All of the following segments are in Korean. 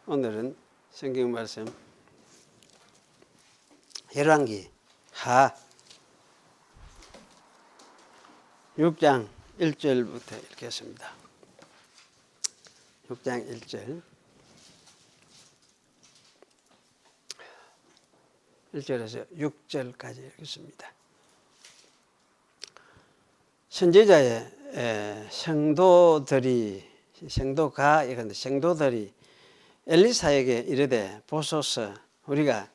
오늘은 성경 말씀 열왕기 하 6장 1절부터 읽겠습니다. 6장 1절 1절에서 6절까지 읽겠습니다. 선지자의 성도들이 엘리사에게 이르되 보소서 우리가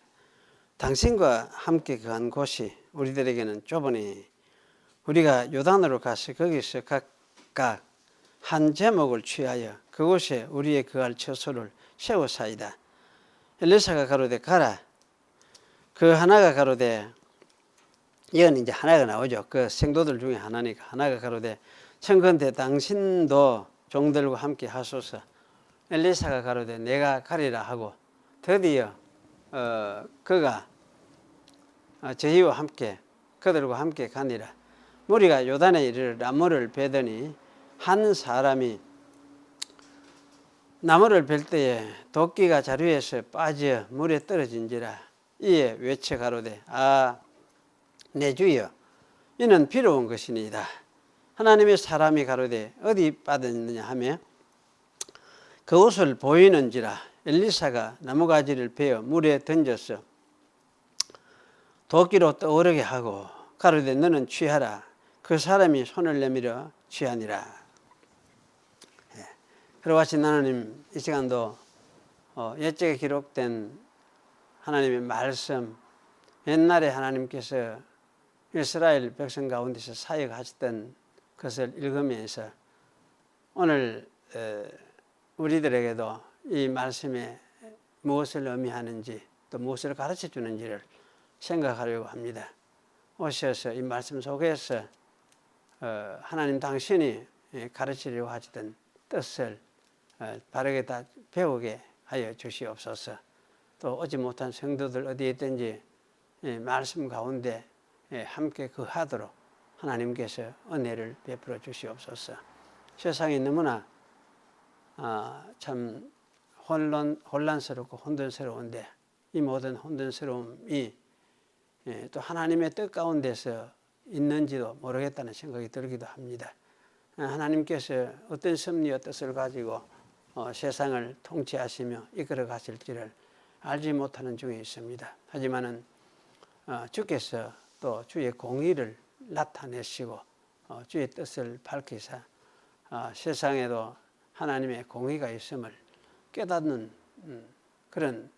당신과 함께 거한 곳이 우리들에게는 좁으니 우리가 요단으로 가서 거기서 각각 한 제목을 취하여 그곳에 우리의 거할 처소를 세우사이다. 엘리사가 가로되 가라. 그 하나가 가로되 이건 이제 하나가 나오죠. 그 성도들 중에 하나니까 하나가 가로되 청컨대 당신도 종들과 함께 하소서. 엘리사가 가로되 내가 가리라 하고 드디어 그가 저희와 함께 그들과 함께 가니라. 무리가 요단에 이르러 나무를 베더니 한 사람이 나무를 벨 때에 도끼가 자루에서 빠져 물에 떨어진지라. 이에 외쳐 가로되 내 주여 이는 비로 온 것이니이다. 하나님의 사람이 가로되 어디 빠졌느냐 하며 그 옷을 보이는지라. 엘리사가 나무가지를 베어 물에 던져서 도끼로 떠오르게 하고 가로되 너는 취하라. 그 사람이 손을 내밀어 취하니라. 그러하신 하나님, 이 시간도 옛적에 기록된 하나님의 말씀, 옛날에 하나님께서 이스라엘 백성 가운데서 사역하셨던 것을 읽으면서 오늘 우리들에게도 이 말씀에 무엇을 의미하는지 또 무엇을 가르쳐 주는지를 생각하려고 합니다. 오셔서 이 말씀 속에서 하나님 당신이 가르치려고 하시던 뜻을 바르게 다 배우게 하여 주시옵소서. 또 오지 못한 성도들 어디에 있든지 말씀 가운데 함께 거하도록 하나님께서 은혜를 베풀어 주시옵소서. 세상이 너무나 참 혼란스럽고 혼돈스러운데 이 모든 혼돈스러움이 또 하나님의 뜻 가운데서 있는지도 모르겠다는 생각이 들기도 합니다. 하나님께서 어떤 섭리와 뜻을 가지고 세상을 통치하시며 이끌어 가실지를 알지 못하는 중에 있습니다. 하지만은 주께서 또 주의 공의를 나타내시고 주의 뜻을 밝히사 세상에도 하나님의 공의가 있음을 깨닫는 그런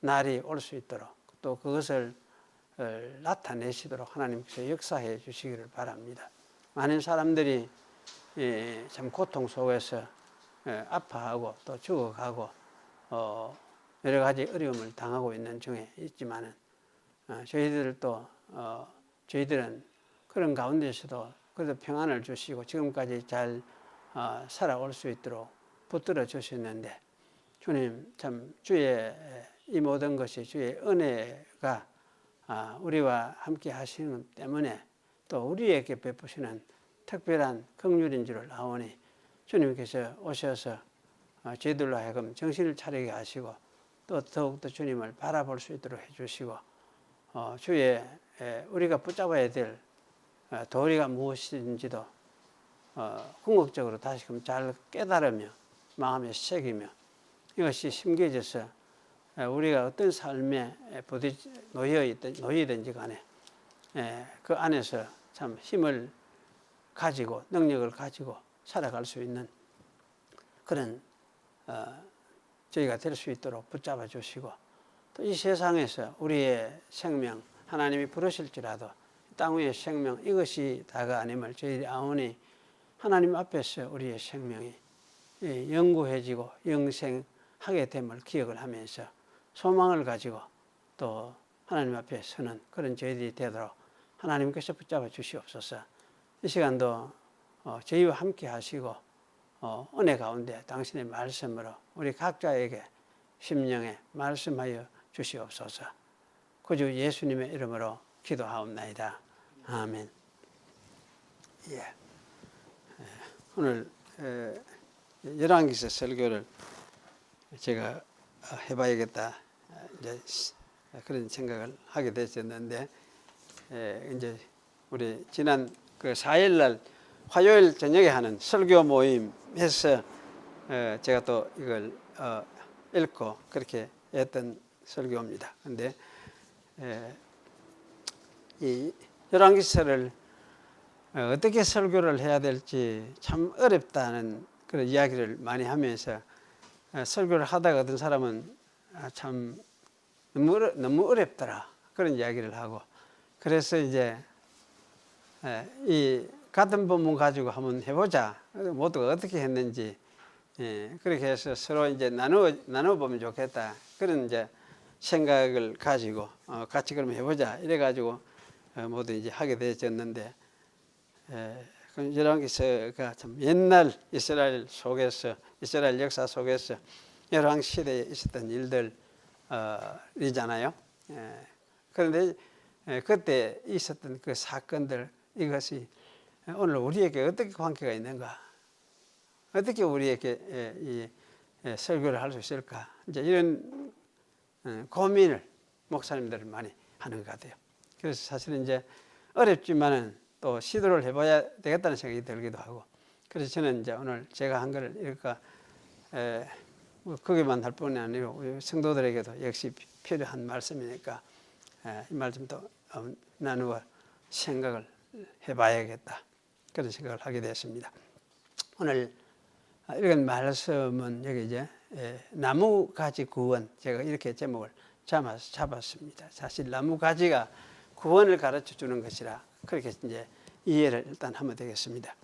날이 올 수 있도록 또 그것을 나타내시도록 하나님께서 역사해 주시기를 바랍니다. 많은 사람들이 참 고통 속에서 아파하고 또 죽어가고 여러 가지 어려움을 당하고 있는 중에 있지만은 저희들은 그런 가운데서도 그래도 평안을 주시고 지금까지 잘 살아올 수 있도록 붙들어 주셨는데 주님 참 주의 이 모든 것이 주의 은혜가 우리와 함께 하시는 것 때문에 또 우리에게 베푸시는 특별한 긍휼인 줄을 아오니 주님께서 오셔서 저희들로 하여금 정신을 차리게 하시고 또 더욱더 주님을 바라볼 수 있도록 해주시고 주의 우리가 붙잡아야 될 도리가 무엇인지도 궁극적으로 다시금 잘 깨달으며 마음에 새기며 이것이 심겨져서 우리가 어떤 삶에 놓여있든지 간에 그 안에서 참 힘을 가지고 능력을 가지고 살아갈 수 있는 그런 저희가 될 수 있도록 붙잡아 주시고 또 이 세상에서 우리의 생명 하나님이 부르실지라도 땅 위의 생명 이것이 다가 아님을 저희들이 아오니 하나님 앞에서 우리의 생명이 영구해지고 영생하게 됨을 기억을 하면서 소망을 가지고 또 하나님 앞에 서는 그런 저희들이 되도록 하나님께서 붙잡아 주시옵소서. 이 시간도 저희와 함께 하시고 은혜 가운데 당신의 말씀으로 우리 각자에게 심령에 말씀하여 주시옵소서. 구주 예수님의 이름으로 기도하옵나이다. 아멘. 오늘 열왕기서 설교를 제가 해봐야겠다 이제 그런 생각을 하게 됐었는데, 이제 우리 지난 그 4일날 화요일 저녁에 하는 설교 모임에서 제가 또 이걸 읽고 그렇게 했던 설교입니다. 근데 이 열왕기서를 어떻게 설교를 해야 될지 참 어렵다는 그런 이야기를 많이 하면서, 설교를 하다가 어떤 사람은 참 너무 어렵더라 그런 이야기를 하고, 그래서 이제 이 같은 본문 가지고 한번 해보자, 모두가 어떻게 했는지 그렇게 해서 서로 이제 나눠보면 좋겠다 그런 이제 생각을 가지고 같이 그러면 해보자 이래 가지고 모두 이제 하게 되었는데, 열왕기서가 참 옛날 이스라엘 역사 속에서 열왕 시대에 있었던 일들이잖아요. 그런데 그때 있었던 그 사건들, 이것이 오늘 우리에게 어떻게 관계가 있는가, 어떻게 우리에게 이 설교를 할 수 있을까, 이제 이런 고민을 목사님들은 많이 하는 것 같아요. 그래서 사실은 이제 어렵지만은 또 시도를 해봐야 되겠다는 생각이 들기도 하고, 그래서 저는 이제 오늘 제가 한 거를 읽을까, 거기만 할 뿐이 아니고 우리 성도들에게도 역시 필요한 말씀이니까 이 말씀도 나누어 생각을 해봐야겠다 그런 생각을 하게 됐습니다. 오늘 읽은 말씀은 여기 이제 나무가지 구원, 제가 이렇게 제목을 잡았습니다. 사실 나무가지가 구원을 가르쳐 주는 것이라 그렇게 이제 이해를 일단 하면 되겠습니다.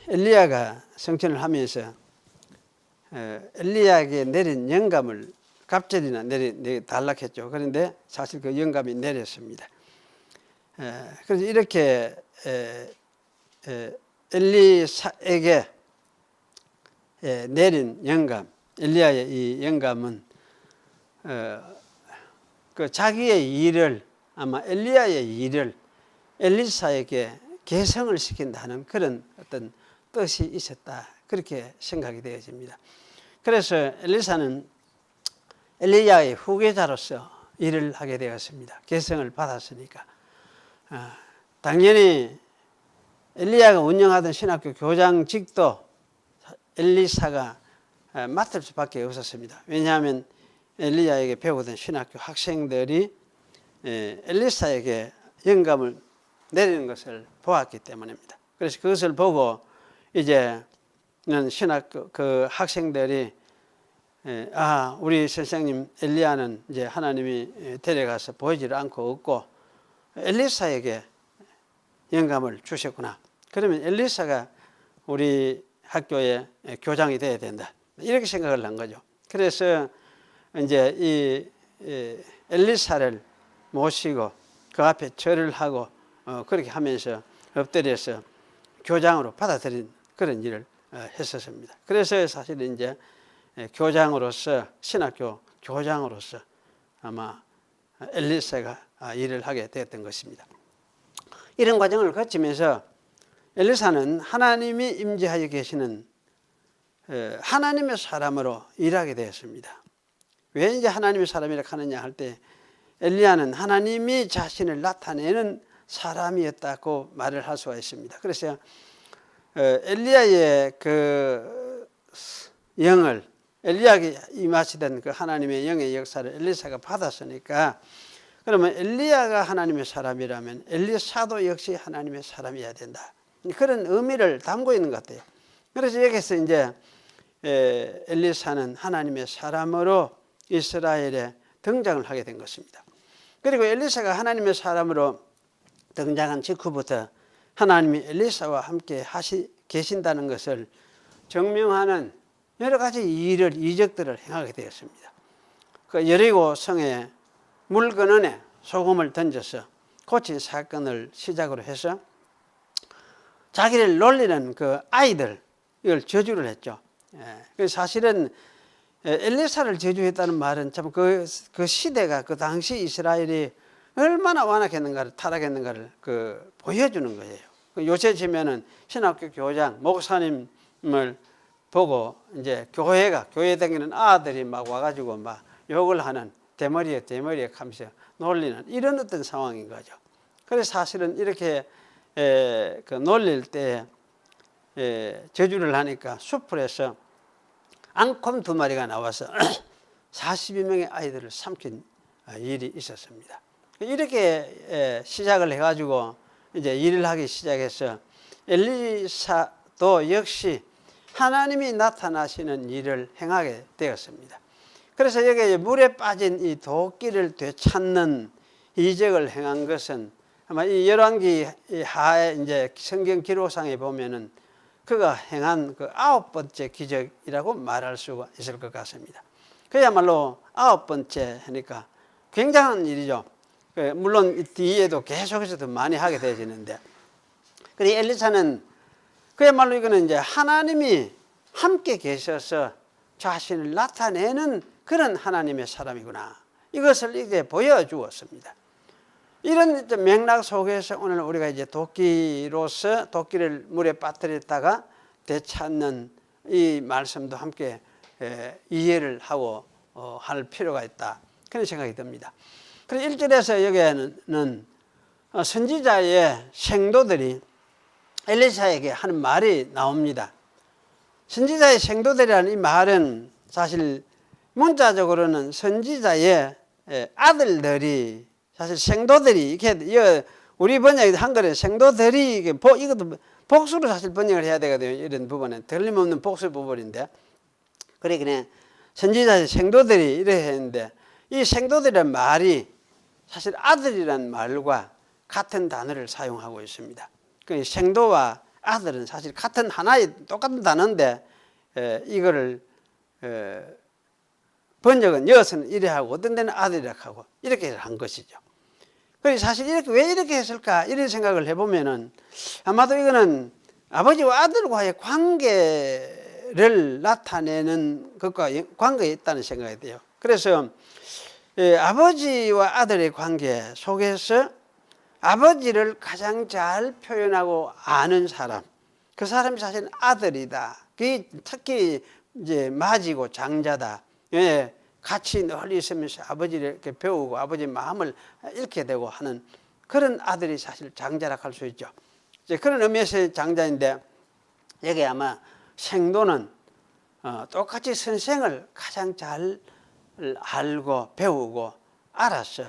엘리야가 성천을 하면서 엘리야에게 내린 영감을 갑절이나 달락했죠. 그런데 사실 그 영감이 내렸습니다. 그래서 이렇게 엘리사에게 내린 영감, 엘리야의 이 영감은 그 자기의 일을, 아마 엘리야의 일을 엘리사에게 개성을 시킨다는 그런 어떤 뜻이 있었다 그렇게 생각이 되어집니다. 그래서 엘리사는 엘리야의 후계자로서 일을 하게 되었습니다. 개성을 받았으니까. 당연히 엘리야가 운영하던 신학교 교장직도 엘리사가 맡을 수밖에 없었습니다. 왜냐하면 엘리야에게 배우던 신학교 학생들이 엘리사에게 영감을 내리는 것을 보았기 때문입니다. 그래서 그것을 보고 이제는 신학교 그 학생들이 우리 선생님 엘리야는 이제 하나님이 데려가서 보이지를 않고 없고 엘리사에게 영감을 주셨구나. 그러면 엘리사가 우리 학교의 교장이 돼야 된다. 이렇게 생각을 한 거죠. 그래서 이제 이 엘리사를 모시고 그 앞에 절을 하고 그렇게 하면서 엎드려서 교장으로 받아들인 그런 일을 했었습니다. 그래서 사실 이제 교장으로서, 신학교 교장으로서 아마 엘리사가 일을 하게 되었던 것입니다. 이런 과정을 거치면서 엘리사는 하나님이 임재하여 계시는 하나님의 사람으로 일하게 되었습니다. 왜 이제 하나님의 사람이라고 하느냐 할 때, 엘리야는 하나님이 자신을 나타내는 사람이었다고 말을 할 수가 있습니다. 그래서 엘리야의 그 영을, 엘리야에게 임하시던 그 하나님의 영의 역사를 엘리사가 받았으니까, 그러면 엘리야가 하나님의 사람이라면 엘리사도 역시 하나님의 사람이어야 된다. 그런 의미를 담고 있는 것 같아요. 그래서 여기서 이제 엘리사는 하나님의 사람으로 이스라엘에 등장을 하게 된 것입니다. 그리고 엘리사가 하나님의 사람으로 등장한 직후부터 하나님이 엘리사와 함께 계신다는 것을 증명하는 여러 가지 이적들을 행하게 되었습니다. 그 여리고 성에 물 근원에 소금을 던져서 고친 사건을 시작으로 해서 자기를 놀리는 그 아이들, 이걸 저주를 했죠. 사실은 엘리사를 저주했다는 말은 참 그 시대가, 그 당시 이스라엘이 얼마나 완악했는가를, 타락했는가를 보여주는 거예요. 요새 지면은 신학교 교장, 목사님을 보고 이제 교회 다니는 아들이 막 와가지고 막 욕을 하는 대머리에 하면서 놀리는 이런 어떤 상황인 거죠. 그래서 사실은 이렇게 그 놀릴 때 저주를 하니까 수풀에서 앙콤 2마리가 나와서 42명의 아이들을 삼킨 일이 있었습니다. 이렇게 시작을 해가지고 이제 일을 하기 시작해서 엘리사도 역시 하나님이 나타나시는 일을 행하게 되었습니다. 그래서 여기 물에 빠진 이 도끼를 되찾는 이적을 행한 것은 아마 이 열왕기 하에 이제 성경 기록상에 보면은 그가 행한 그 9번째 기적이라고 말할 수가 있을 것 같습니다. 그야말로 9번째 하니까 굉장한 일이죠. 물론 뒤에도 계속해서 더 많이 하게 되어지는데, 그리고 엘리사는 그야말로 이거는 이제 하나님이 함께 계셔서 자신을 나타내는 그런 하나님의 사람이구나, 이것을 이제 보여주었습니다. 이런 맥락 속에서 오늘 우리가 이제 도끼를 물에 빠뜨렸다가 되찾는 이 말씀도 함께 이해를 하고 할 필요가 있다, 그런 생각이 듭니다. 그래서 1절에서 여기에는 선지자의 생도들이 엘리사에게 하는 말이 나옵니다. 선지자의 생도들이라는 이 말은 사실 문자적으로는 선지자의 아들들이, 사실 생도들이, 이렇게 우리 번역 한글에 생도들이, 이것도 복수로 사실 번역을 해야 되거든요. 이런 부분은 틀림없는 복수 부분인데, 그러니까 선지자의 생도들이 이래 했는데, 이 생도들이란 말이 사실 아들이란 말과 같은 단어를 사용하고 있습니다. 그 생도와 아들은 사실 같은 하나의 똑같은 단어인데, 이거를 번역은 여기서는 이래 하고 어떤 데는 아들이라고 하고 이렇게 한 것이죠. 그래서 사실 왜 이렇게 했을까, 이런 생각을 해보면은 아마도 이거는 아버지와 아들과의 관계를 나타내는 것과 관계에 있다는 생각이 돼요. 그래서 아버지와 아들의 관계 속에서 아버지를 가장 잘 표현하고 아는 사람, 그 사람이 사실 아들이다. 특히 이제 맞이고 장자다. 같이 늘 있으면서 아버지를 이렇게 배우고 아버지의 마음을 잃게 되고 하는 그런 아들이 사실 장자라 할 수 있죠. 이제 그런 의미에서 장자인데, 여기 아마 생도는 똑같이 선생을 가장 잘 알고 배우고 알았어.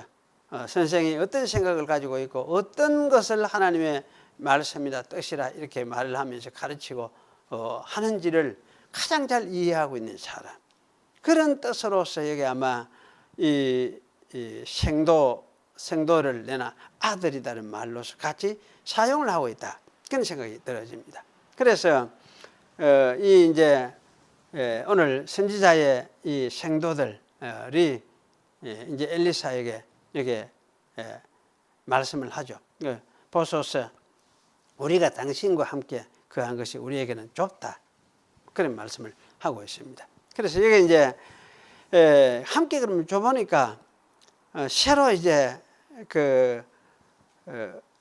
선생이 어떤 생각을 가지고 있고 어떤 것을 하나님의 말씀이다 뜻이라 이렇게 말을 하면서 가르치고 하는지를 가장 잘 이해하고 있는 사람, 그런 뜻으로서 여기 아마 이 생도를 내나 아들이다는 말로서 같이 사용을 하고 있다, 그런 생각이 들어집니다. 그래서 이 이제 오늘 선지자의 이 생도들이 이제 엘리사에게 이렇게 말씀을 하죠. 보소서, 우리가 당신과 함께 거한 것이 우리에게는 좁다, 그런 말씀을 하고 있습니다. 그래서 여기 이제 함께 그러면 좁으니까 새로 이제 그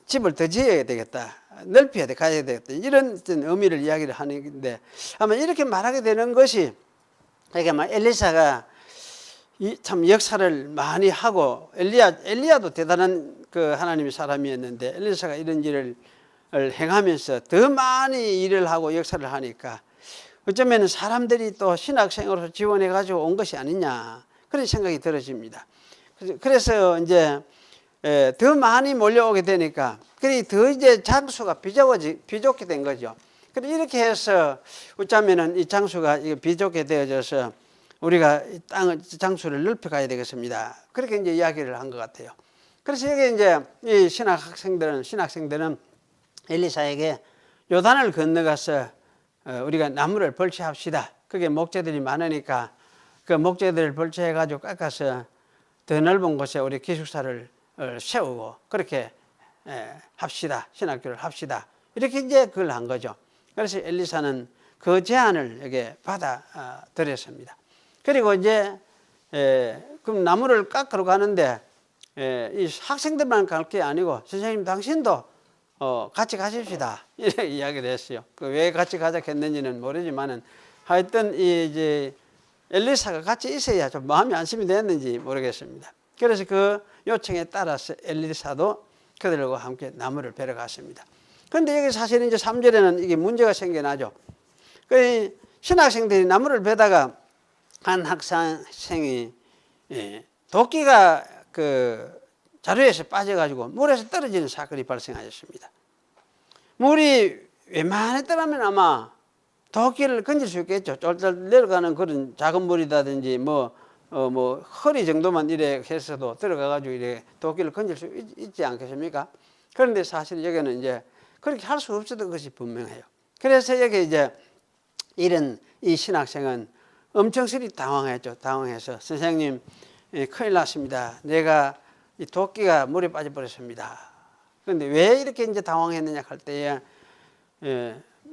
집을 더 지어야 되겠다, 넓혀야 돼, 가야 되겠다, 이런 의미를 이야기를 하는데, 아마 이렇게 말하게 되는 것이, 그러니까 엘리사가 참 역사를 많이 하고, 엘리야도 대단한 그 하나님의 사람이었는데 엘리사가 이런 일을 행하면서 더 많이 일을 하고 역사를 하니까 어쩌면 사람들이 또 신학생으로서 지원해 가지고 온 것이 아니냐, 그런 생각이 들어집니다. 그래서 이제 더 많이 몰려오게 되니까 더 이제 장수가 비좁게 된 거죠. 그래서 이렇게 해서 어쩌면은 이 장수가 비좁게 되어져서 우리가 장수를 넓혀가야 되겠습니다, 그렇게 이제 이야기를 한 것 같아요. 그래서 여기 이제 이 신학생들은 엘리사에게 요단을 건너가서 우리가 나무를 벌채합시다. 그게 목재들이 많으니까 그 목재들을 벌채해가지고 깎아서 더 넓은 곳에 우리 기숙사를 세우고 그렇게 합시다. 신학교를 합시다. 이렇게 이제 그걸 한 거죠. 그래서 엘리사는 그 제안을 여기 받아들였습니다. 그리고 이제 그럼 나무를 깎으러 가는데 이 학생들만 갈 게 아니고 선생님 당신도 같이 가십시다, 이렇게 이야기를 했어요. 왜 같이 가자 했는지는 모르지만은 하여튼 이제 엘리사가 같이 있어야 좀 마음이 안심이 됐는지 모르겠습니다. 그래서 그 요청에 따라서 엘리사도 그들과 함께 나무를 베러 갔습니다. 그런데 여기 사실 이제 3절에는 이게 문제가 생겨나죠. 그 신학생들이 나무를 베다가 한 학생이 도끼가 그 자루에서 빠져가지고 물에서 떨어지는 사건이 발생하였습니다. 물이 웬만했더라면 아마 도끼를 건질 수 있겠죠. 쫄쫄 내려가는 그런 작은 물이라든지 뭐 허리 정도만 이래 해서도 들어가가지고 이래 도끼를 건질 수 있지 않겠습니까? 그런데 사실 여기는 이제 그렇게 할 수 없었던 것이 분명해요. 그래서 여기 이제 이런 이 신학생은 엄청스레 당황했죠. 당황해서 선생님 큰일 났습니다. 내가 이 도끼가 물에 빠져버렸습니다. 그런데 왜 이렇게 이제 당황했느냐 할 때에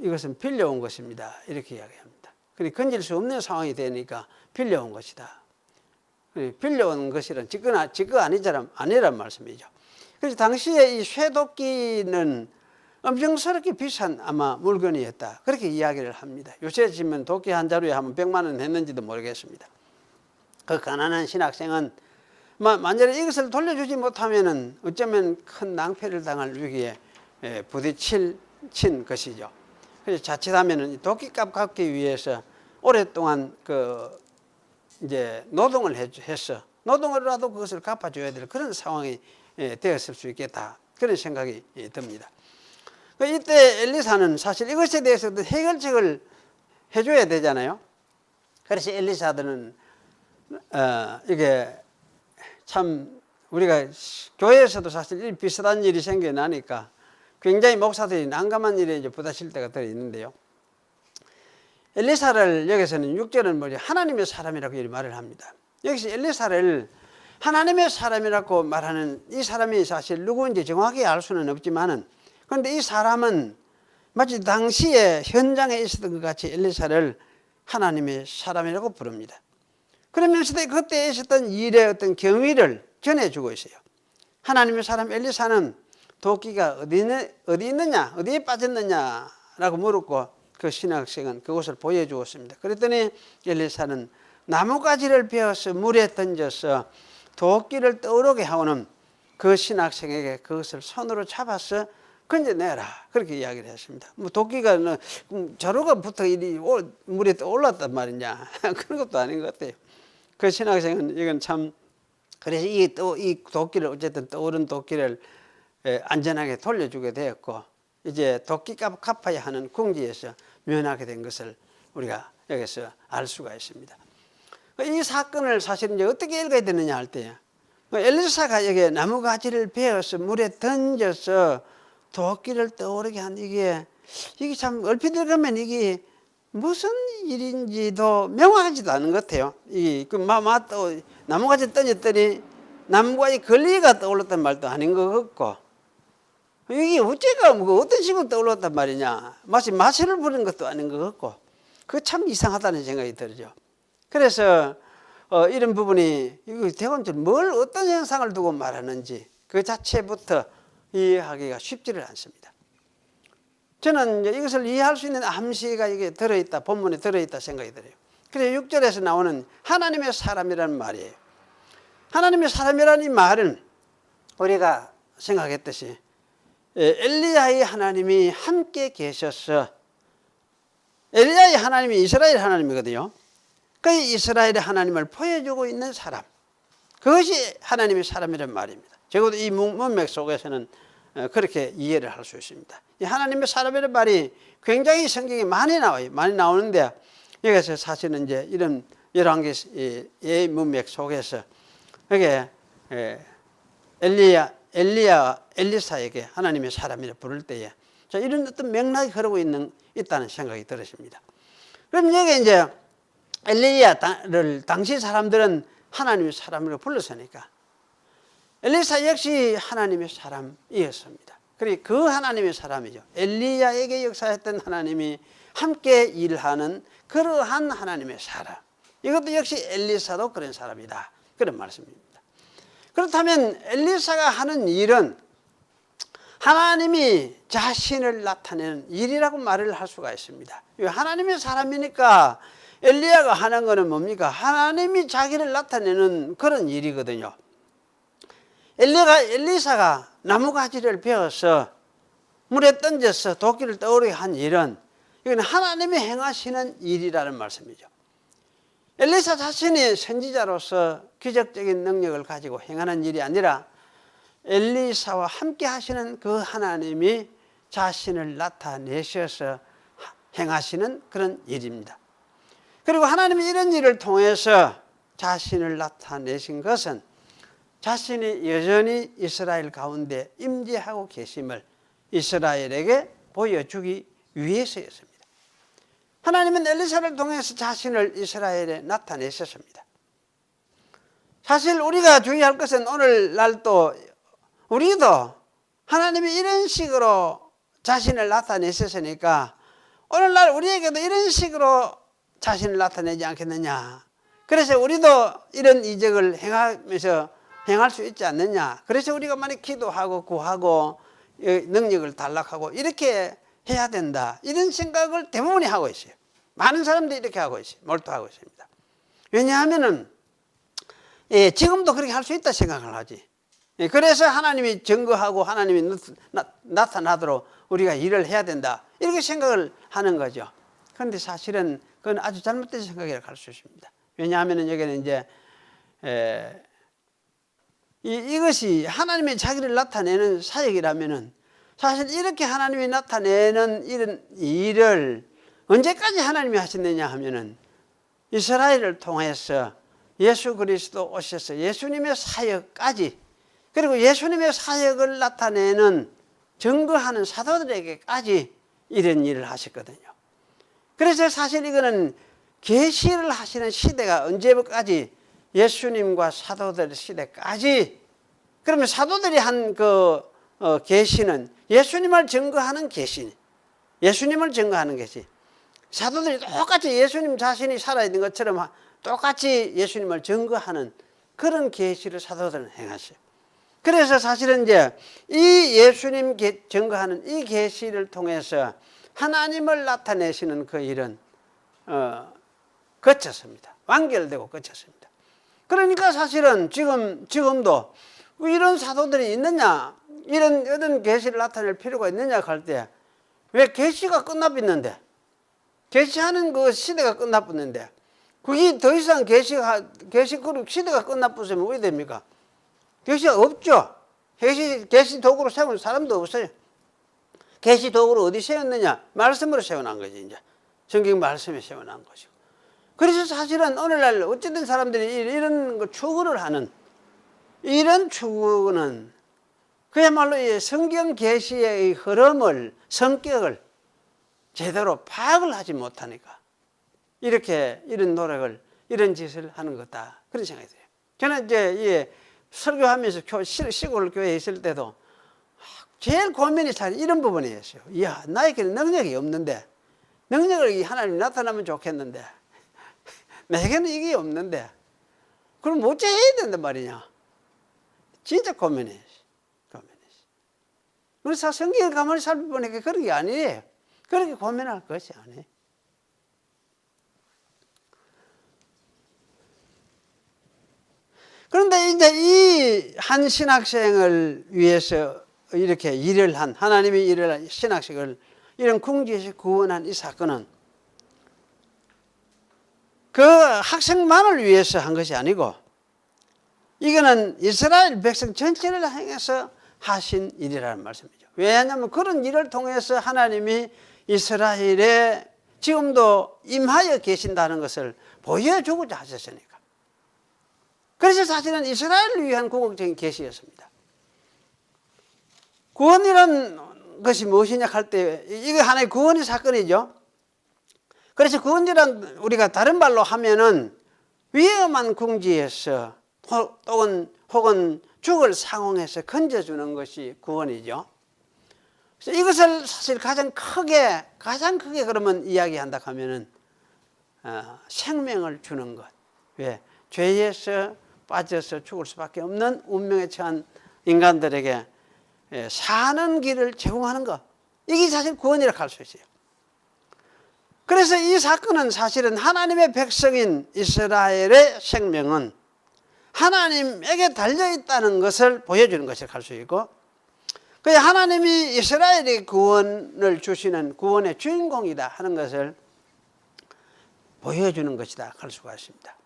이것은 빌려온 것입니다. 이렇게 이야기합니다. 그러니까 건질 수 없는 상황이 되니까 빌려온 것이다. 빌려온 것이란 지거 아니란 말씀이죠. 그래서 당시에 이 쇠도끼는 엄청스럽게 비싼 아마 물건이었다. 그렇게 이야기를 합니다. 요새 지금 도끼 한 자루에 하면 100만 원 했는지도 모르겠습니다. 그 가난한 신학생은 만약에 이것을 돌려주지 못하면은 어쩌면 큰 낭패를 당할 위기에 부딪힌 것이죠. 그래서 자칫하면은 도끼값 갚기 위해서 오랫동안 이제 노동을 해서 노동으로라도 그것을 갚아줘야 될 그런 상황이 되었을 수 있겠다. 그런 생각이 듭니다. 이때 엘리사는 사실 이것에 대해서도 해결책을 해줘야 되잖아요. 그래서 엘리사들은 이게 참 우리가 교회에서도 사실 비슷한 일이 생겨나니까 굉장히 목사들이 난감한 일에 이제 부딪힐 때가 더 있는데요. 엘리사를 여기서는 6절은 뭐지? 하나님의 사람이라고 말을 합니다. 여기서 엘리사를 하나님의 사람이라고 말하는 이 사람이 사실 누구인지 정확히 알 수는 없지만은 그런데 이 사람은 마치 당시에 현장에 있었던 것 같이 엘리사를 하나님의 사람이라고 부릅니다. 그러면서도 그때 있었던 일의 어떤 경위를 전해주고 있어요. 하나님의 사람 엘리사는 도끼가 어디 있느냐, 어디에 빠졌느냐라고 물었고 그 신학생은 그것을 보여주었습니다. 그랬더니 엘리사는 나뭇가지를 베어서 물에 던져서 도끼를 떠오르게 하오는 그 신학생에게 그것을 손으로 잡아서 건져내라. 그렇게 이야기를 했습니다. 뭐 도끼가 자루가 붙어 물에 떠올랐단 말이냐. 그런 것도 아닌 것 같아요. 그 신학생은 이건 참, 그래서 이 도끼를 어쨌든 떠오른 도끼를 안전하게 돌려주게 되었고, 이제 도끼값 갚아야 하는 궁지에서 면하게 된 것을 우리가 여기서 알 수가 있습니다. 이 사건을 사실 이제 어떻게 읽어야 되느냐 할 때, 엘리사가 여기 나무가지를 베어서 물에 던져서 도끼를 떠오르게 한 이게 참 얼핏 읽으면 이게 무슨 일인지도 명확하지도 않은 것 같아요. 나무가지 던졌더니 나무가지 걸리가 떠올랐단 말도 아닌 것 같고, 이게 어째가 어떤 식으로 떠올랐단 말이냐, 마치 마술을 부린 것도 아닌 것 같고, 그거 참 이상하다는 생각이 들죠. 그래서 이런 부분이 이거 대원들 뭘 어떤 현상을 두고 말하는지 그 자체부터 이해하기가 쉽지를 않습니다. 저는 이제 이것을 이해할 수 있는 암시가 이게 들어있다, 본문에 들어있다 생각이 들어요. 그래서 6절에서 나오는 하나님의 사람이라는 말이에요. 하나님의 사람이라는 이 말은 우리가 생각했듯이 엘리야의 하나님이 함께 계셔서, 엘리야의 하나님이 이스라엘 하나님이거든요. 그 이스라엘의 하나님을 보여주고 있는 사람, 그것이 하나님의 사람이란 말입니다. 적어도 이 문맥 속에서는 그렇게 이해를 할 수 있습니다. 이 하나님의 사람이란 말이 굉장히 성경에 많이 나와요. 많이 나오는데 여기서 사실은 이제 이런 열왕기의 문맥 속에서 여기 엘리사에게 하나님의 사람이라 부를 때에 자, 이런 어떤 맥락이 흐르고 있다는 생각이 들었습니다. 그럼 여기 이제 엘리야를 당시 사람들은 하나님의 사람으로 불렀으니까 엘리사 역시 하나님의 사람이었습니다. 그리고 그 하나님의 사람이죠. 엘리야에게 역사했던 하나님이 함께 일하는 그러한 하나님의 사람. 이것도 역시 엘리사도 그런 사람이다. 그런 말씀입니다. 그렇다면 엘리사가 하는 일은 하나님이 자신을 나타내는 일이라고 말을 할 수가 있습니다. 하나님의 사람이니까 엘리야가 하는 것은 뭡니까? 하나님이 자기를 나타내는 그런 일이거든요. 엘리사가 나무가지를 베어서 물에 던져서 도끼를 떠오르게 한 일은 이건 하나님이 행하시는 일이라는 말씀이죠. 엘리사 자신이 선지자로서 기적적인 능력을 가지고 행하는 일이 아니라 엘리사와 함께 하시는 그 하나님이 자신을 나타내셔서 행하시는 그런 일입니다. 그리고 하나님이 이런 일을 통해서 자신을 나타내신 것은 자신이 여전히 이스라엘 가운데 임재하고 계심을 이스라엘에게 보여주기 위해서였습니다. 하나님은 엘리사를 통해서 자신을 이스라엘에 나타내셨습니다. 사실 우리가 주의할 것은 오늘날 또 우리도 하나님이 이런 식으로 자신을 나타내셨으니까 오늘날 우리에게도 이런 식으로 자신을 나타내지 않겠느냐. 그래서 우리도 이런 이적을 행하면서 행할 수 있지 않느냐. 그래서 우리가 많이 기도하고 구하고 능력을 달락하고 이렇게 해야 된다. 이런 생각을 대부분이 하고 있어요. 많은 사람들이 이렇게 하고 있어요. 몰두하고 있습니다. 왜냐하면은 지금도 그렇게 할 수 있다 생각을 하지. 그래서 하나님이 증거하고 하나님이 나타나도록 우리가 일을 해야 된다. 이렇게 생각을 하는 거죠. 그런데 사실은 그건 아주 잘못된 생각이라고 할 수 있습니다. 왜냐하면 여기는 이제 이것이 하나님의 자기를 나타내는 사역이라면은 사실 이렇게 하나님이 나타내는 이런 일을 언제까지 하나님이 하시느냐 하면은 이스라엘을 통해서 예수 그리스도 오셔서 예수님의 사역까지 그리고 예수님의 사역을 나타내는 증거하는 사도들에게까지 이런 일을 하셨거든요. 그래서 사실 이거는 계시를 하시는 시대가 언제까지 예수님과 사도들 시대까지 그러면 사도들이 한 그 계시는 예수님을 증거하는 계시 예수님을 증거하는 계시 사도들이 똑같이 예수님 자신이 살아있는 것처럼 똑같이 예수님을 증거하는 그런 계시를 사도들은 행하셔요. 그래서 사실은 이제 이 예수님 증거하는 이 계시를 통해서 하나님을 나타내시는 그 일은 거쳤습니다. 완결되고 거쳤습니다. 그러니까 사실은 지금도 이런 사도들이 있느냐, 이런 계시를 나타낼 필요가 있느냐 할 때 왜 계시가 끝나버렸는데, 계시하는 그 시대가 끝나버렸는데, 그게 더 이상 계시 그룹 시대가 끝나버리면 왜 됩니까? 계시가 없죠. 계시 도구로 세우는 사람도 없어요. 계시 도구로 어디 세웠느냐? 말씀으로 세워놓은 거지, 이제. 성경 말씀에 세워놓은 것이고. 그래서 사실은 오늘날 어쨌든 사람들이 이런 거 추구를 하는 이런 추구는 그야말로 이 성경 계시의 흐름을, 성격을 제대로 파악을 하지 못하니까 이렇게 이런 노력을, 이런 짓을 하는 거다. 그런 생각이 들어요. 저는 이제 설교하면서 시골 교회에 있을 때도 제일 고민이 잘 이런 부분이었어요. 이야, 나에게는 능력이 없는데, 능력을 하나님 나타나면 좋겠는데, 내게는 이게 없는데, 그럼 어째 해야 된단 말이냐? 진짜 고민했어요. 그래서 성경을 가만히 살펴보니까 그런 게 아니에요. 그렇게 고민할 것이 아니에요. 그런데 이제 이 한 신학생을 위해서 이렇게 일을 한, 하나님이 일을 한 신학생을 이런 궁지에서 구원한 이 사건은 그 학생만을 위해서 한 것이 아니고 이거는 이스라엘 백성 전체를 향해서 하신 일이라는 말씀이죠. 왜냐하면 그런 일을 통해서 하나님이 이스라엘에 지금도 임하여 계신다는 것을 보여주고자 하셨으니까. 그래서 사실은 이스라엘을 위한 궁극적인 계시였습니다. 구원이란 것이 무엇이냐 할 때 이거 하나의 구원의 사건이죠. 그래서 구원이란 우리가 다른 말로 하면은 위험한 궁지에서 혹은 죽을 상황에서 건져주는 것이 구원이죠. 그래서 이것을 사실 가장 크게 그러면 이야기한다 하면은 생명을 주는 것. 왜? 죄에서 빠져서 죽을 수밖에 없는 운명에 처한 인간들에게 사는 길을 제공하는 것, 이게 사실 구원이라고 할 수 있어요. 그래서 이 사건은 사실은 하나님의 백성인 이스라엘의 생명은 하나님에게 달려있다는 것을 보여주는 것이라고 할 수 있고, 그래서 하나님이 이스라엘의 구원을 주시는 구원의 주인공이다 하는 것을 보여주는 것이다 할 수가 있습니다.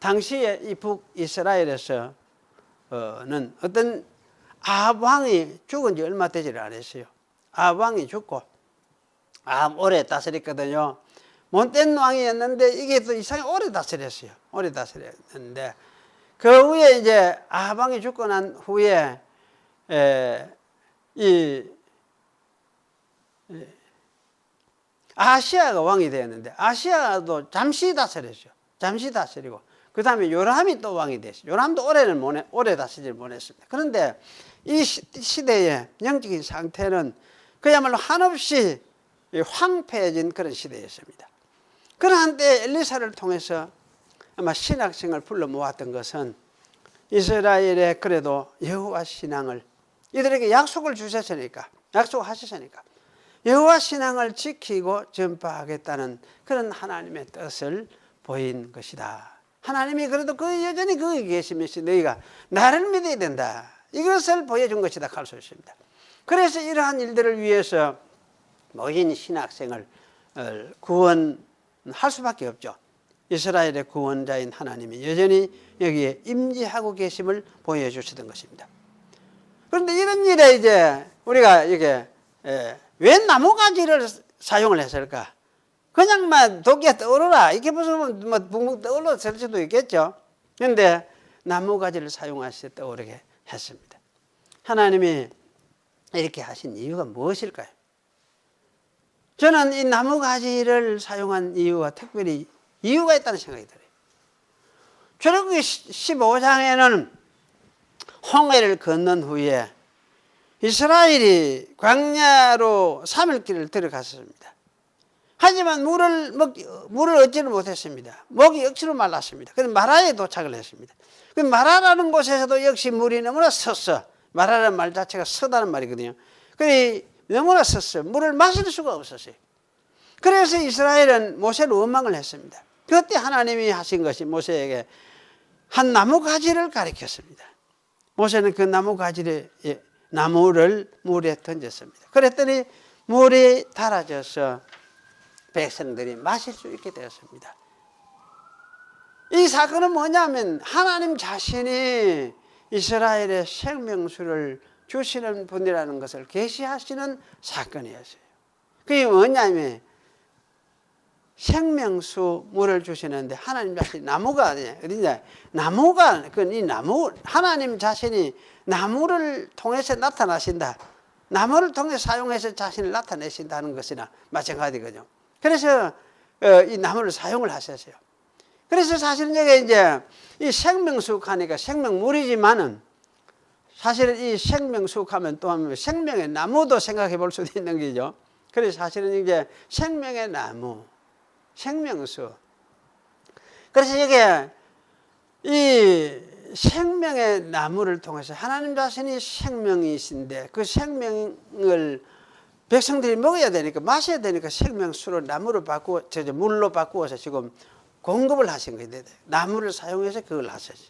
당시에 이 북이스라엘에서는 어떤 아합 왕이 죽은 지 얼마 되지를 않았어요. 아합 왕이 죽고 아합 오래 다스렸거든요. 못된 왕이었는데 이게 또 이상하게 오래 다스렸어요. 오래 다스렸는데 그 후에 이제 아합 왕이 죽고 난 후에 아하시아가 왕이 되었는데 아하시아도 잠시 다스렸어요. 잠시 다스리고 그 다음에 요람이 또 왕이 됐어요. 요람도 오래 다스리지 못했습니다. 그런데 이 시대의 영적인 상태는 그야말로 한없이 황폐해진 그런 시대였습니다. 그러한 때 엘리사를 통해서 아마 신학생을 불러 모았던 것은 이스라엘의 그래도 여호와 신앙을, 이들에게 약속을 주셨으니까, 약속하셨으니까 여호와 신앙을 지키고 전파하겠다는 그런 하나님의 뜻을 보인 것이다. 하나님이 그래도 여전히 거기 계시면서 너희가 나를 믿어야 된다, 이것을 보여준 것이다 할 수 있습니다. 그래서 이러한 일들을 위해서 모인 신학생을 구원할 수밖에 없죠. 이스라엘의 구원자인 하나님이 여전히 여기에 임재하고 계심을 보여주시던 것입니다. 그런데 이런 일에 이제 우리가 이게 왜 나무가지를 사용을 했을까? 그냥만 도끼가 떠오르라 이렇게 보시면 뭐 붕붕 떠올랐을 수도 있겠죠. 그런데 나무가지를 사용하셔서 떠오르게 했습니다. 하나님이 이렇게 하신 이유가 무엇일까요? 저는 이 나무가지를 사용한 이유가 특별히 이유가 있다는 생각이 들어요. 출애굽기 15장에는 홍해를 건넌 후에 이스라엘이 광야로 3일길을 들어갔습니다. 하지만 물을 얻지를 못했습니다. 목이 억지로 말랐습니다. 그래서 마라에 도착을 했습니다. 그 마라라는 곳에서도 역시 물이 너무나 섰어. 마라라는 말 자체가 서다는 말이거든요. 그래 너무나 섰어. 물을 마실 수가 없었어요. 그래서 이스라엘은 모세를 원망을 했습니다. 그때 하나님이 하신 것이 모세에게 한 나무 가지를 가리켰습니다. 모세는 그 나무를 물에 던졌습니다. 그랬더니 물이 달아져서 백성들이 마실 수 있게 되었습니다. 이 사건은 뭐냐면 하나님 자신이 이스라엘의 생명수를 주시는 분이라는 것을 계시하시는 사건이었어요. 그게 뭐냐면 생명수 물을 주시는데 하나님 자신이 나무가 어디냐? 나무가 이 나무 하나님 자신이 나무를 통해서 나타나신다. 나무를 통해 사용해서 자신을 나타내신다는 것이나 마찬가지거든요. 그래서 이 나무를 사용을 하셨어요. 그래서 사실은 여기 이제 이 생명수 하니까 생명물이지만은 사실은 이 생명수 하면 또 생명의 나무도 생각해 볼 수도 있는 거죠. 그래서 사실은 이제 생명의 나무, 생명수. 그래서 이게 이 생명의 나무를 통해서 하나님 자신이 생명이신데 그 생명을 백성들이 먹어야 되니까 마셔야 되니까 생명수로 나무를 바꾸어 물로 바꾸어서 지금 공급을 하신 거예요. 나무를 사용해서 그걸 하셨어요.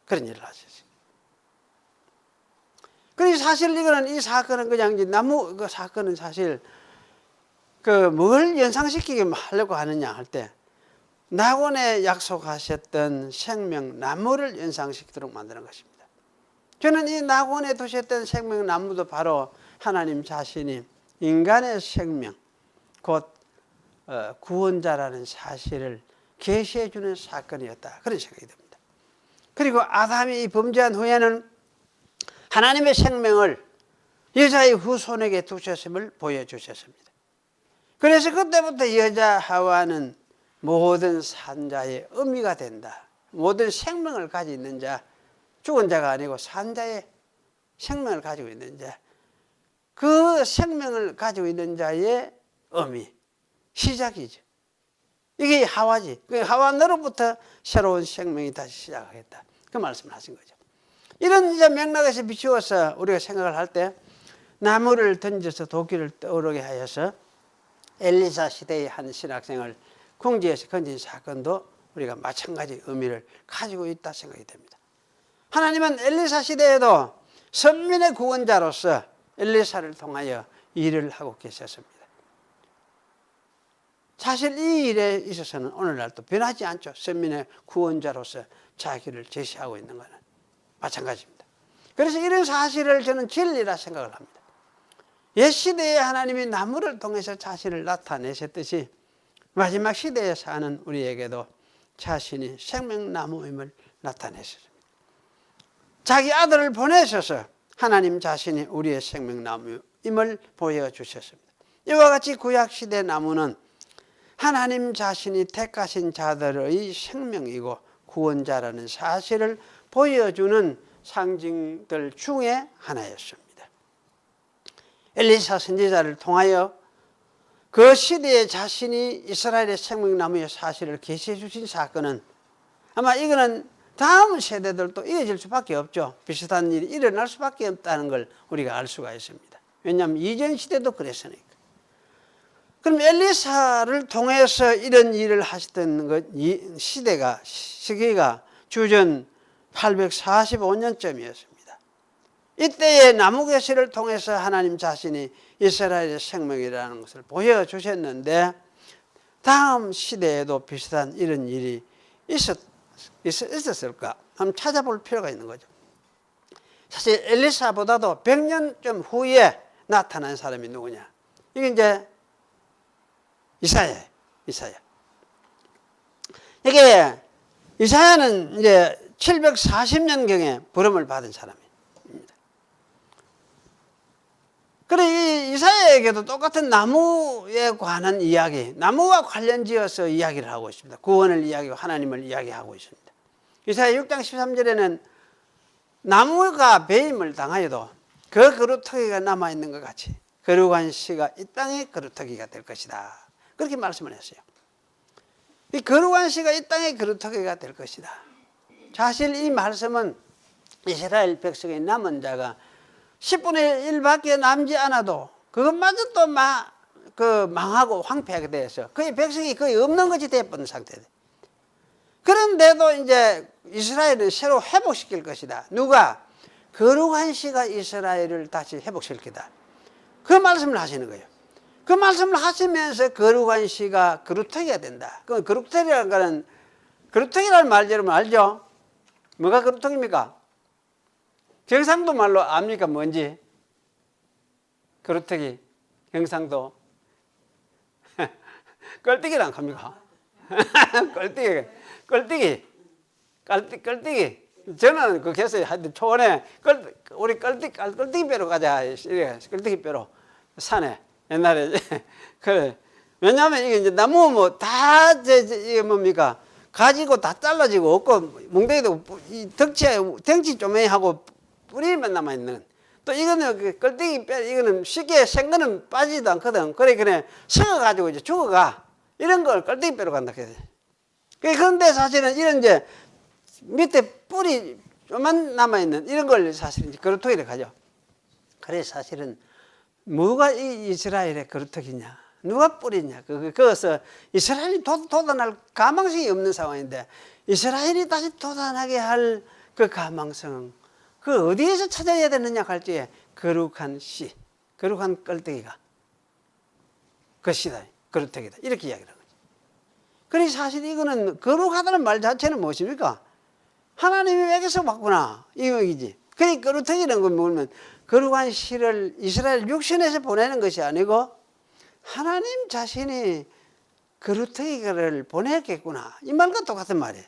그런 일을 하셨어요. 그래서 사실 이거는 이 사건은 그냥 이제 나무 그 사건은 사실 그 뭘 연상시키게 하려고 하느냐 할 때 낙원에 약속하셨던 생명 나무를 연상시키도록 만드는 것입니다. 저는 이 낙원에 두셨던 생명 나무도 바로 하나님 자신이 인간의 생명 곧 구원자라는 사실을 계시해 주는 사건이었다. 그런 생각이 듭니다. 그리고 아담이 범죄한 후에는 하나님의 생명을 여자의 후손에게 두셨음을 보여주셨습니다. 그래서 그때부터 여자 하와는 모든 산자의 어미가 된다. 모든 생명을 가지고 있는 자, 죽은 자가 아니고 산자의 생명을 가지고 있는 자, 그 생명을 가지고 있는 자의 어미, 시작이죠. 이게 하와지. 하와 너로부터 새로운 생명이 다시 시작하겠다. 그 말씀을 하신 거죠. 이런 이제 맥락에서 비추어서 우리가 생각을 할 때 나무를 던져서 도끼를 떠오르게 하여서 엘리사 시대의 한 신학생을 궁지에서 건진 사건도 우리가 마찬가지 의미를 가지고 있다 생각이 됩니다. 하나님은 엘리사 시대에도 선민의 구원자로서 엘리사를 통하여 일을 하고 계셨습니다. 사실 이 일에 있어서는 오늘날도 변하지 않죠. 선민의 구원자로서 자기를 제시하고 있는 것은 마찬가지입니다. 그래서 이런 사실을 저는 진리라 생각을 합니다. 옛 시대에 하나님이 나무를 통해서 자신을 나타내셨듯이 마지막 시대에 사는 우리에게도 자신이 생명나무임을 나타내셨습니다. 자기 아들을 보내셔서 하나님 자신이 우리의 생명나무임을 보여주셨습니다. 이와 같이 구약시대 나무는 하나님 자신이 택하신 자들의 생명이고 구원자라는 사실을 보여주는 상징들 중에 하나였습니다. 엘리사 선지자를 통하여 그 시대에 자신이 이스라엘의 생명나무의 사실을 계시해 주신 사건은 아마 이거는 다음 세대들도 이어질 수밖에 없죠. 비슷한 일이 일어날 수밖에 없다는 걸 우리가 알 수가 있습니다. 왜냐하면 이전 시대도 그랬으니까. 그럼 엘리사를 통해서 이런 일을 하셨던 시기가 주전 845년쯤이었습니다. 이때의 나무계시를 통해서 하나님 자신이 이스라엘의 생명이라는 것을 보여주셨는데 다음 시대에도 비슷한 이런 일이 있었을까? 한번 찾아볼 필요가 있는 거죠. 사실 엘리사보다도 100년쯤 후에 나타난 사람이 누구냐? 이게 이제 이사야예요. 이게 이사야는 이제 740년경에 부름을 받은 사람입니다. 그래, 이 이사야에게도 똑같은 나무에 관한 이야기, 나무와 관련지어서 이야기를 하고 있습니다. 구원을 이야기하고 하나님을 이야기하고 있습니다. 이사야 6장 13절에는 나무가 배임을 당하여도 그 그루터기가 남아있는 것 같이 거룩한 씨가 이 땅의 그루터기가 될 것이다. 그렇게 말씀을 했어요. 이 거룩한 씨가 이 땅의 그루터기가 될 것이다. 사실 이 말씀은 이스라엘 백성의 남은 자가 10분의 1밖에 남지 않아도 그것마저 또 망하고 황폐하게 되어서 그의 백성이 거의 없는 것이 되어버린 상태다. 그런데도 이제 이스라엘을 새로 회복시킬 것이다. 누가? 거룩한 씨가 이스라엘을 다시 회복시킬 거다. 그 말씀을 하시는 거예요. 그 말씀을 하시면서 거룩한 씨가 그루터기가 된다. 그 그루터기라는 거는 그루터기라는 말 여러분 알죠? 뭐가 그루터기입니까? 경상도 말로 압니까? 뭔지? 그루터기, 경상도. 껄뜨기란 합니까? 껄뜨기. 저는 그래서 하여튼 초원에 우리 껄뜨기 뼈로 가자. 껄뜨기 뼈로 산에 옛날에 그래. 왜냐하면 이게 이제 나무 뭐 다 이게 뭡니까? 가지고 다 잘라지고 없고 뭉덩이도 이 덩치 쪼매하고 뿌리만 남아 있는. 또 이거는 그 껄뜨기 뼈 이거는 쉽게 생거는 빠지지도 않거든. 그래 썩어가지고 이제 죽어가. 이런 걸 껄뜨기 뼈로 간다 그래. 그런데 사실은 이런 이제 밑에 뿌리 좀만 남아 있는 이런 걸 사실은 이제 그루터기를 가죠. 그래 사실은 뭐가 이 이스라엘의 그루터기냐? 누가 뿌리냐? 그것을 이스라엘이 돋아날 가망성이 없는 상황인데 이스라엘이 다시 돋아나게 할 그 가망성은 그 어디에서 찾아야 되느냐 할지에 거룩한 씨, 거룩한 껄뜨기가 그 씨다, 그루터기다 이렇게 이야기를 하는 거죠. 그래서 사실 이거는 거룩하다는 말 자체는 무엇입니까? 하나님이 외계서 왔구나 이 얘기지. 그러니 그루터기라는 건 뭐냐면 거룩한 씨를 이스라엘 육신에서 보내는 것이 아니고 하나님 자신이 그루터기를 보냈겠구나 이 말과 똑같은 말이에요.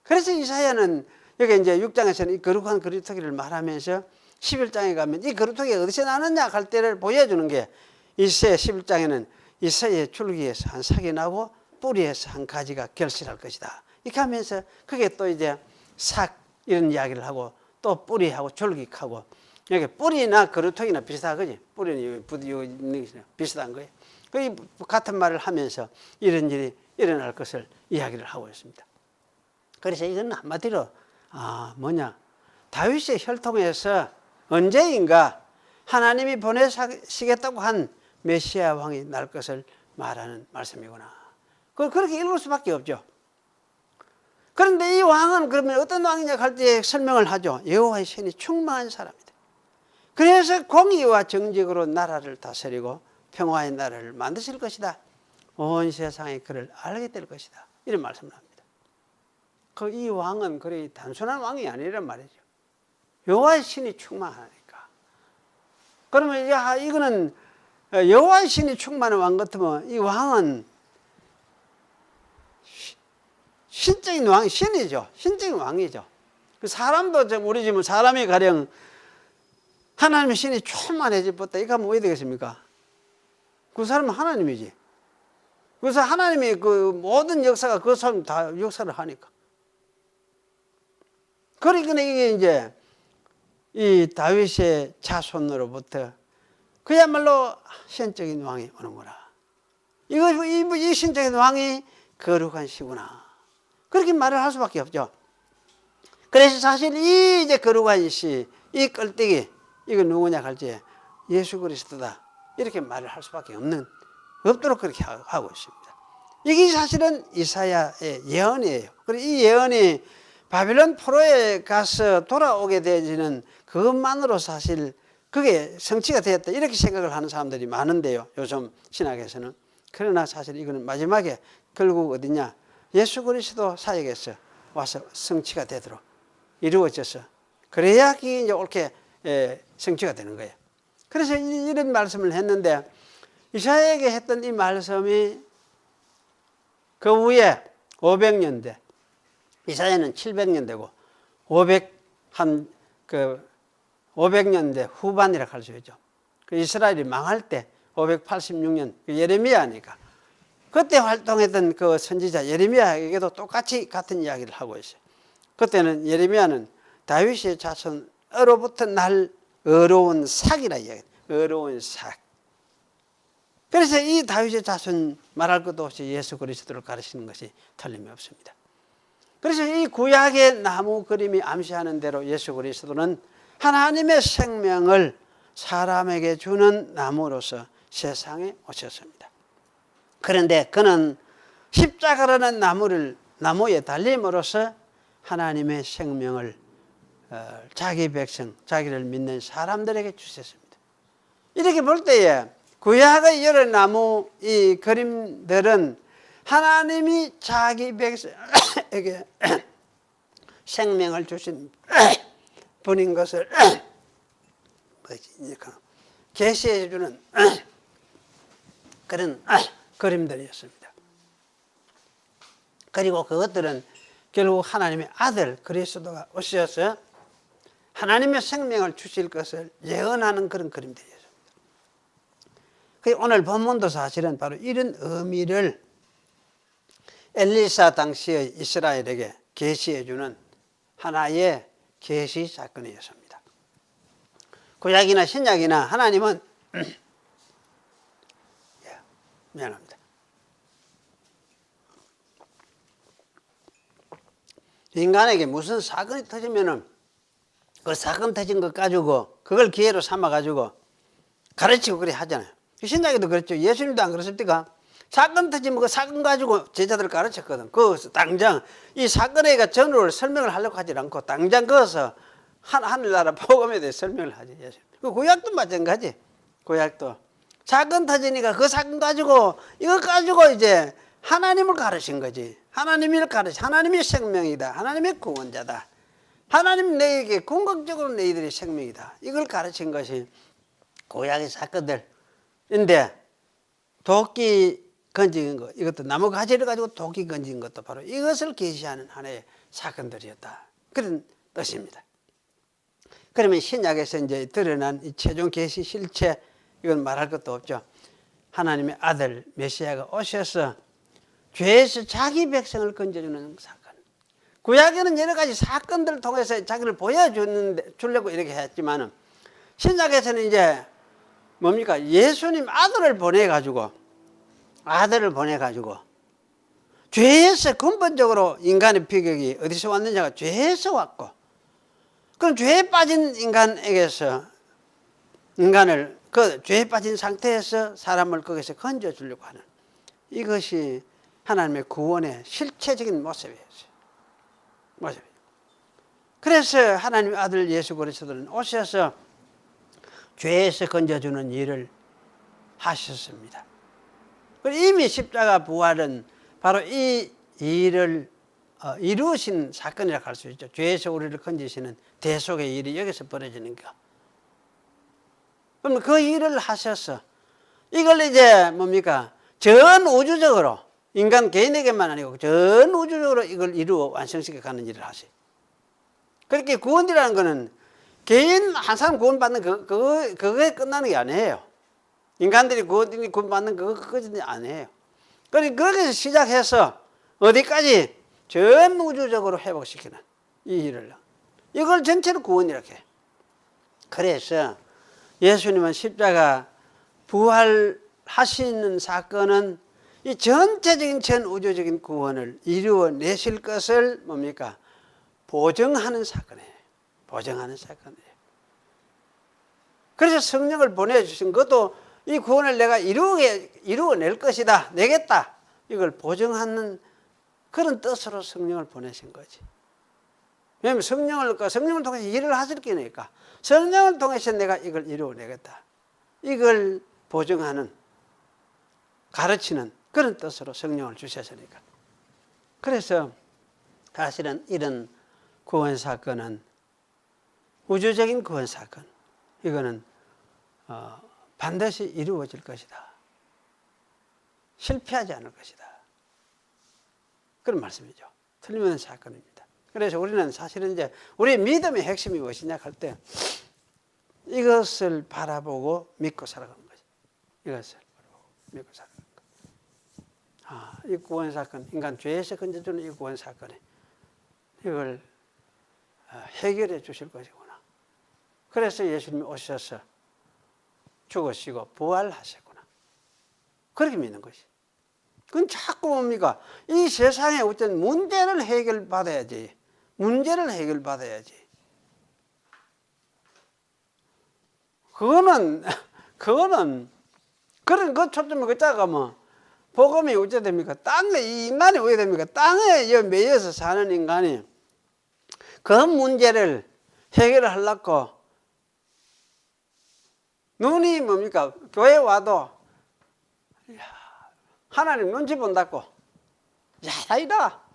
그래서 이사야는 여기 이제 6장에서는 이 거룩한 그루터기를 말하면서 11장에 가면 이 그루터기가 어디서 나느냐 할 때를 보여주는 게 이사야 11장에는 이사야의 줄기에서 한 삭이 나고 뿌리에서 한 가지가 결실할 것이다. 이렇게 하면서 그게 또 이제 삭 이런 이야기를 하고 또 뿌리하고 줄기하고 여기 뿌리나 그루터기나 비슷하거지. 뿌리는 비슷한 거예요. 그 같은 말을 하면서 이런 일이 일어날 것을 이야기를 하고 있습니다. 그래서 이건 한마디로 뭐냐 다윗의 혈통에서 언제인가 하나님이 보내시겠다고 한 메시아 왕이 날 것을 말하는 말씀이구나. 그렇게 읽을 수밖에 없죠. 그런데 이 왕은 그러면 어떤 왕이냐 할 때 설명을 하죠. 여호와의 신이 충만한 사람이다. 그래서 공의와 정직으로 나라를 다스리고 평화의 나라를 만드실 것이다. 온 세상에 그를 알게 될 것이다. 이런 말씀을 합니다. 이 왕은 그리 단순한 왕이 아니란 말이죠. 여호와의 신이 충만하니까. 그러면 이거는 여호와의 신이 충만한 왕 같으면 이 왕은 신적인 왕이 신이죠. 신적인 왕이죠. 사람도 우리 집은 사람이 가령 하나님의 신이 충만해지겠다. 이거 하면 왜 되겠습니까? 그 사람은 하나님이지. 그래서 하나님이 그 모든 역사가 그 사람 다 역사를 하니까. 그러니까 이게 이제 이 다윗의 자손으로부터 그야말로 신적인 왕이 오는구나. 이 신적인 왕이 거룩한 시구나. 그렇게 말을 할 수밖에 없죠. 그래서 사실 이 이제 거룩한 시, 이 껄때기, 이거 누구냐 할지 예수 그리스도다. 이렇게 말을 할 수밖에 없도록 그렇게 하고 있습니다. 이게 사실은 이사야의 예언이에요. 그리고 이 예언이 바빌론 포로에 가서 돌아오게 되어지는 그것만으로 사실 그게 성취가 되었다. 이렇게 생각을 하는 사람들이 많은데요. 요즘 신학에서는. 그러나 사실 이거는 마지막에 결국 어디냐. 예수 그리스도 사역에서 와서 성취가 되도록 이루어져서 그래야 그게 이제 옳게 성취가 되는 거예요. 그래서 이런 말씀을 했는데 이사야에게 했던 이 말씀이 그 후에 500년대 이사야는 700년대고 500년대 후반이라고 할 수 있죠. 그 이스라엘이 망할 때 586년 예레미야니까 그때 활동했던 그 선지자 예레미야에게도 똑같이 같은 이야기를 하고 있어요. 그때는 예레미야는 다윗의 자손으로부터 날 어려운 삭이라 이야기해요. 어려운 삭. 그래서 이 다윗의 자손 말할 것도 없이 예수 그리스도를 가르치는 것이 틀림이 없습니다. 그래서 이 구약의 나무 그림이 암시하는 대로 예수 그리스도는 하나님의 생명을 사람에게 주는 나무로서 세상에 오셨습니다. 그런데 그는 십자가라는 나무에 달림으로써 하나님의 생명을 자기 백성, 자기를 믿는 사람들에게 주셨습니다. 이렇게 볼 때에 구약의 여러 나무 이 그림들은 하나님이 자기 백성에게 생명을 주신 분인 것을 계시해 주는 그런 그림들이었습니다. 그리고 그것들은 결국 하나님의 아들 그리스도가 오셔서 하나님의 생명을 주실 것을 예언하는 그런 그림들이었습니다. 오늘 본문도 사실은 바로 이런 의미를 엘리사 당시의 이스라엘에게 계시해 주는 하나의 계시 사건이었습니다. 구약이나 신약이나 하나님은 미안합니다. 인간에게 무슨 사건이 터지면은 그 사건 터진 것 가지고 그걸 기회로 삼아 가지고 가르치고 그래 하잖아요. 신약에도 그랬죠. 예수님도 안 그랬습니까? 사건 터지면 그 사건 가지고 제자들을 가르쳤거든. 그 당장 이 사건의 전후를 설명을 하려고 하지 않고 당장 거기서 하늘나라 복음에 대해 설명을 하지. 예수님. 그 구약도 마찬가지. 구약도 사건 터지니까 그 사건 가지고 이거 가지고 이제 하나님을 가르친 거지. 하나님이 생명이다. 하나님의 구원자다. 하나님 너에게 궁극적으로 너희들이 생명이다. 이걸 가르친 것이 구약의 사건들인데 도끼 건진 것, 이것도 나무 가지를 가지고 도끼 건진 것도 바로 이것을 계시하는 하나의 사건들이었다. 그런 뜻입니다. 그러면 신약에서 이제 드러난 이 최종 계시 실체, 이건 말할 것도 없죠. 하나님의 아들 메시아가 오셔서 죄에서 자기 백성을 건져주는 사건. 구약에는 여러 가지 사건들을 통해서 자기를 보여주려고 이렇게 했지만은 신약에서는 이제 뭡니까? 예수님 아들을 보내가지고 죄에서 근본적으로 인간의 비극이 어디서 왔느냐가 죄에서 왔고 그럼 죄에 빠진 인간에게서 인간을 그 죄에 빠진 상태에서 사람을 거기서 건져 주려고 하는 이것이 하나님의 구원의 실체적인 모습이었어요. 그래서 하나님의 아들 예수 그리스도는 오셔서 죄에서 건져주는 일을 하셨습니다. 이미 십자가 부활은 바로 이 일을 이루신 사건이라고 할 수 있죠. 죄에서 우리를 건지시는 대속의 일이 여기서 벌어지는 거. 그럼 그 일을 하셔서 이걸 이제 뭡니까? 전 우주적으로 인간 개인에게만 아니고 전 우주적으로 이걸 이루어 완성시켜 가는 일을 하세요. 그렇게 구원이라는 것은 개인 한 사람 구원받는 그거에 끝나는 게 아니에요. 인간들이 구원받는 그거까지는 아니에요. 그렇게 시작해서 어디까지 전 우주적으로 회복시키는 이 일을. 이걸 전체로 구원이라고 해요. 그래서 예수님은 십자가 부활하시는 사건은 이 전체적인 전 우주적인 구원을 이루어내실 것을 뭡니까? 보증하는 사건이에요. 보증하는 사건이에요. 그래서 성령을 보내주신 것도 이 구원을 내가 이루어낼 것이다, 내겠다, 이걸 보증하는 그런 뜻으로 성령을 보내신 거지. 왜냐하면 성령을 통해서 일을 하실 거니까 성령을 통해서 내가 이걸 이루어내겠다, 이걸 보증하는, 가르치는 그런 뜻으로 성령을 주셨으니까. 그래서 사실은 이런 구원 사건은 우주적인 구원 사건, 이거는 반드시 이루어질 것이다, 실패하지 않을 것이다, 그런 말씀이죠. 틀림없는 사건입니다. 그래서 우리는 사실은 이제 우리의 믿음의 핵심이 무엇이냐 할 때 이것을 바라보고 믿고 살아가는 거죠. 이것을 바라보고 믿고 살아가는 거. 이 구원 사건, 인간 죄에서 건져주는 이 구원 사건에 이걸 해결해 주실 것이구나. 그래서 예수님이 오셔서 죽으시고 부활하셨구나. 그렇게 믿는 것이. 그건 자꾸 뭡니까? 이 세상에 어떤 문제를 해결받아야지. 문제를 해결받아야지. 그런 그 초점을 걷다가 뭐, 복음이 어째 됩니까? 이 인간이 왜 됩니까? 땅에 매여서 사는 인간이 그 문제를 해결을 하려고 눈이 뭡니까? 교회 와도 하나님 눈치 본다고 야다이라.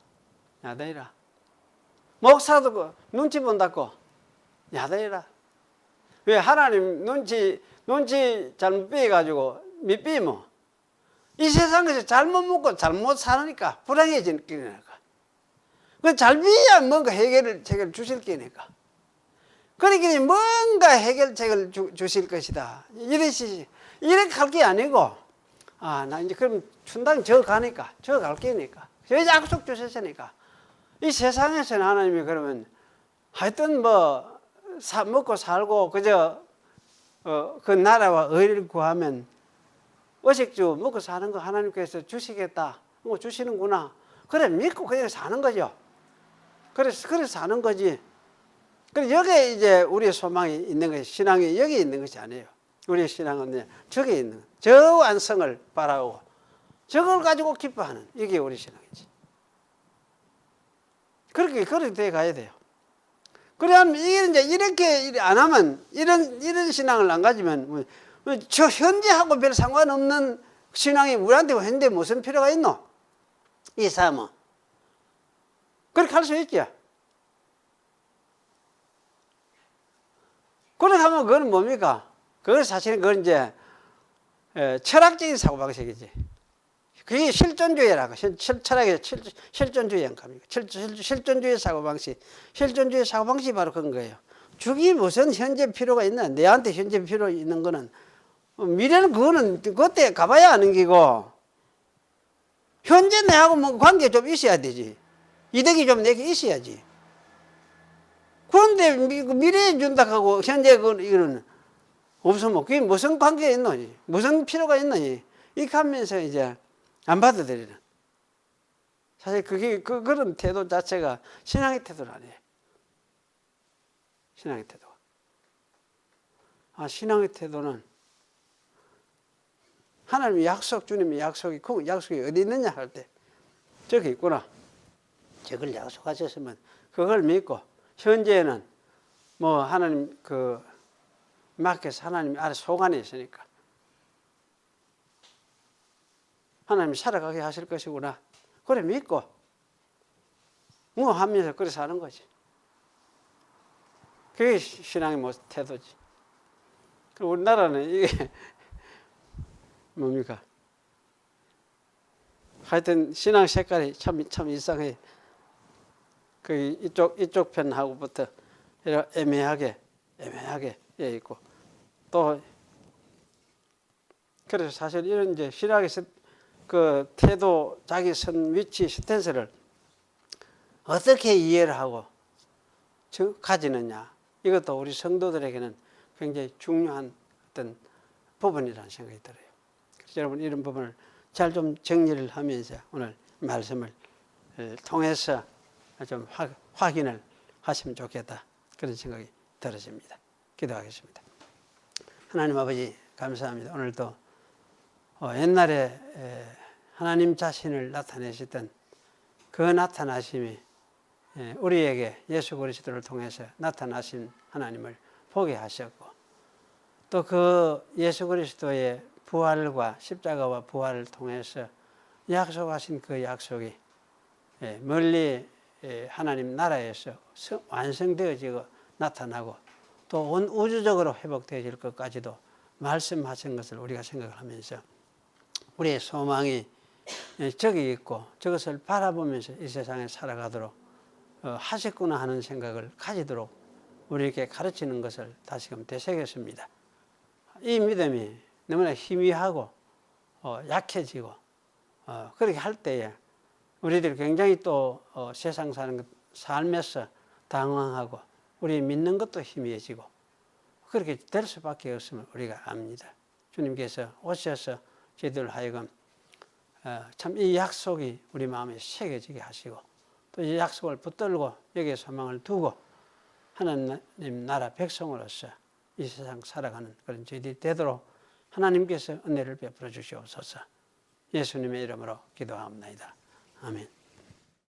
목사도 눈치 본다고 야다이라. 왜? 하나님 눈치 잘못 빼가지고 밑비면 이 세상에서 잘못 먹고 잘못 사니까 불행해지는 거니까. 잘 비야 뭔가 해결책을 주실 거니까. 그러니까 뭔가 해결책을 주실 것이다. 이렇게 할 게 아니고, 나 이제 그럼 춘당 저 가니까, 저 갈 게니까. 저 약속 주셨으니까. 이 세상에서는 하나님이 그러면 하여튼 뭐, 먹고 살고, 그저, 그 나라와 의를 구하면 어식주 먹고 사는 거 하나님께서 주시겠다. 뭐 주시는구나. 그래, 믿고 그냥 사는 거죠. 그래서 사는 거지. 그래서 여기에 이제 우리의 소망이 있는 것이, 신앙이 여기 있는 것이 아니에요. 우리의 신앙은 저기에 있는 것. 저 완성을 바라고 저걸 가지고 기뻐하는, 이게 우리 신앙이지. 그렇게 돼 가야 돼요. 그래야면 이게 이제 이렇게 안 하면, 이런 신앙을 안 가지면, 저 현재하고 별 상관없는 신앙이 우리한테 현재 무슨 필요가 있노? 이 삶은. 그렇게 할 수 있죠. 그렇게 하면 그건 뭡니까? 그건 사실은 그건 이제 철학적인 사고방식이지. 그게 실존주의라고. 철학의 실존주의 영감입니다. 실존주의 사고방식. 실존주의 사고방식이 바로 그런 거예요. 죽이 무슨 현재 필요가 있나? 내한테 현재 필요 있는 거는, 미래는 그거는 그때 가봐야 아는 기고, 현재 내하고 뭐 관계 좀 있어야 되지. 이득이 좀 내게 있어야지. 그런데 미래에 준다 하고 현재 이거는 없으면 그게 무슨 관계가 있노? 무슨 필요가 있노? 이렇게 하면서 이제 안 받아들이는. 사실 그런 태도 자체가 신앙의 태도는 아니에요. 신앙의 태도가. 신앙의 태도는 하나님의 약속, 주님의 약속이, 그 약속이 어디 있느냐 할 때 저기 있구나. 저걸 약속하셨으면 그걸 믿고, 현재는 뭐 하나님 맡겨서 하나님 아래 소관에 있으니까 하나님이 살아가게 하실 것이구나. 그래 믿고 뭐 하면서 그래 사는 거지. 그게 신앙의 태도지. 우리나라는 이게 뭡니까? 하여튼 신앙 색깔이 참 이상해. 이쪽 편하고부터 애매하게 있고, 또 그래서 사실 이런 이제 신학에서 그 태도, 자기 선 위치, 스탠스를 어떻게 이해를 하고 가지느냐, 이것도 우리 성도들에게는 굉장히 중요한 어떤 부분이라는 생각이 들어요. 그래서 여러분 이런 부분을 잘 좀 정리를 하면서 오늘 말씀을 통해서 좀 확인을 하시면 좋겠다, 그런 생각이 들어집니다. 기도하겠습니다. 하나님 아버지 감사합니다. 오늘도 옛날에 하나님 자신을 나타내시던 그 나타나심이 우리에게 예수 그리스도를 통해서 나타나신 하나님을 보게 하셨고, 또 그 예수 그리스도의 부활과 십자가와 부활을 통해서 약속하신 그 약속이 멀리 하나님 나라에서 완성되어지고 나타나고 또 온 우주적으로 회복되어질 것까지도 말씀하신 것을 우리가 생각을 하면서 우리의 소망이 저기 있고 저것을 바라보면서 이 세상에 살아가도록 하셨구나 하는 생각을 가지도록 우리에게 가르치는 것을 다시금 되새겼습니다. 이 믿음이 너무나 희미하고 약해지고 그렇게 할 때에 우리들이 굉장히 또 세상 사는 것, 삶에서 당황하고 우리 믿는 것도 희미해지고 그렇게 될 수밖에 없음을 우리가 압니다. 주님께서 오셔서 저희들 하여금 참 이 약속이 우리 마음에 새겨지게 하시고 또 이 약속을 붙들고 여기에 소망을 두고 하나님 나라 백성으로서 이 세상 살아가는 그런 저희들이 되도록 하나님께서 은혜를 베풀어 주시옵소서. 예수님의 이름으로 기도합니다. 아멘.